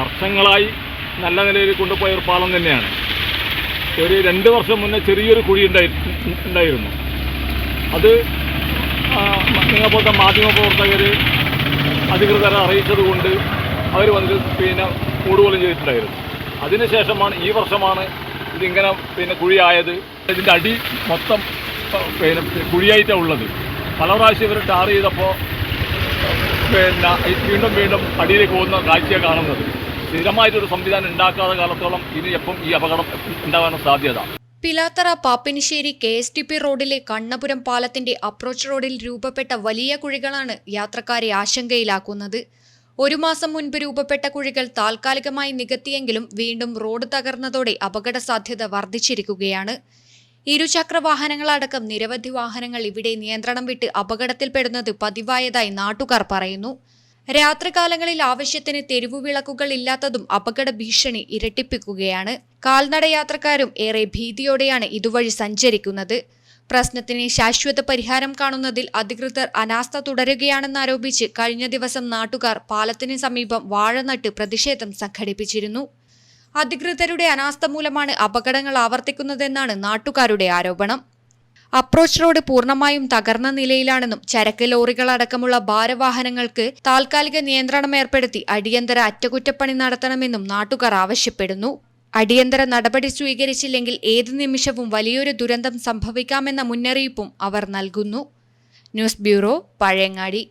വർഷങ്ങളായി നല്ല നിലയിൽ കൊണ്ടുപോയ ഒരു പാലം തന്നെയാണ്. ഒരു 2 വർഷം മുന്നേ ചെറിയൊരു കുഴി ഉണ്ടായിരുന്നു. അത് നിങ്ങളെപ്പോലത്തെ മാധ്യമപ്രവർത്തകർ അധികൃതരെ അറിയിച്ചതുകൊണ്ട് അവർ വന്നിട്ട് കൂടുപോലും ചെയ്തിട്ടുണ്ടായിരുന്നു. അതിനുശേഷമാണ് ഈ വർഷമാണ് ഇതിങ്ങനെ കുഴിയായത്. ഇതിൻ്റെ അടി മൊത്തം കുഴിയായിട്ടാണ് ഉള്ളത്. പല പ്രാവശ്യം ഇവർ ടാർ ചെയ്തപ്പോൾ വീണ്ടും അടിയിലേക്ക് പോകുന്ന കാഴ്ചയാണ് കാണുന്നത്. സ്ഥിരമായിട്ടൊരു സംവിധാനം ഉണ്ടാക്കാത്ത കാലത്തോളം ഇനി എപ്പം ഈ അപകടം ഉണ്ടാകാനുള്ള സാധ്യത. പിലാത്തറ പാപ്പിനിശ്ശേരി KSTP റോഡിലെ കണ്ണപുരം പാലത്തിന്റെ അപ്രോച്ച് റോഡിൽ രൂപപ്പെട്ട വലിയ കുഴികളാണ് യാത്രക്കാരെ ആശങ്കയിലാക്കുന്നത്. 1 മാസം മുൻപ് രൂപപ്പെട്ട കുഴികൾ താൽക്കാലികമായി നികത്തിയെങ്കിലും വീണ്ടും റോഡ് തകർന്നതോടെ അപകട സാധ്യത വർദ്ധിച്ചിരിക്കുകയാണ്. ഇരുചക്ര വാഹനങ്ങളടക്കം നിരവധി വാഹനങ്ങൾ ഇവിടെ നിയന്ത്രണം വിട്ട് അപകടത്തിൽപ്പെടുന്നത് പതിവായതായി നാട്ടുകാർ പറയുന്നു. രാത്രികാലങ്ങളിൽ ആവശ്യത്തിന് തെരുവുവിളക്കുകൾ ഇല്ലാത്തതും അപകട ഭീഷണി ഇരട്ടിപ്പിക്കുകയാണ്. കാൽനട യാത്രക്കാരും ഏറെ ഭീതിയോടെയാണ് ഇതുവഴി സഞ്ചരിക്കുന്നത്. പ്രശ്നത്തിന് ശാശ്വത പരിഹാരം കാണുന്നതിൽ അധികൃതർ അനാസ്ഥ തുടരുകയാണെന്നാരോപിച്ച് കഴിഞ്ഞ ദിവസം നാട്ടുകാർ പാലത്തിന് സമീപം വാഴ നട്ട് പ്രതിഷേധം സംഘടിപ്പിച്ചിരുന്നു. അധികൃതരുടെ അനാസ്ഥ മൂലമാണ് അപകടങ്ങൾ ആവർത്തിക്കുന്നതെന്നാണ് നാട്ടുകാരുടെ ആരോപണം. അപ്രോച്ച് റോഡ് പൂർണ്ണമായും തകർന്ന നിലയിലാണെന്നും ചരക്ക് ലോറികളടക്കമുള്ള ഭാരവാഹനങ്ങൾക്ക് താൽക്കാലിക നിയന്ത്രണം ഏർപ്പെടുത്തി അടിയന്തര അറ്റകുറ്റപ്പണി നടത്തണമെന്നും നാട്ടുകാർ ആവശ്യപ്പെടുന്നു. അടിയന്തര നടപടി സ്വീകരിച്ചില്ലെങ്കിൽ ഏത് നിമിഷവും വലിയൊരു ദുരന്തം സംഭവിക്കാമെന്ന മുന്നറിയിപ്പും അവർ നൽകുന്നു. News bureau, Pazhayangadi.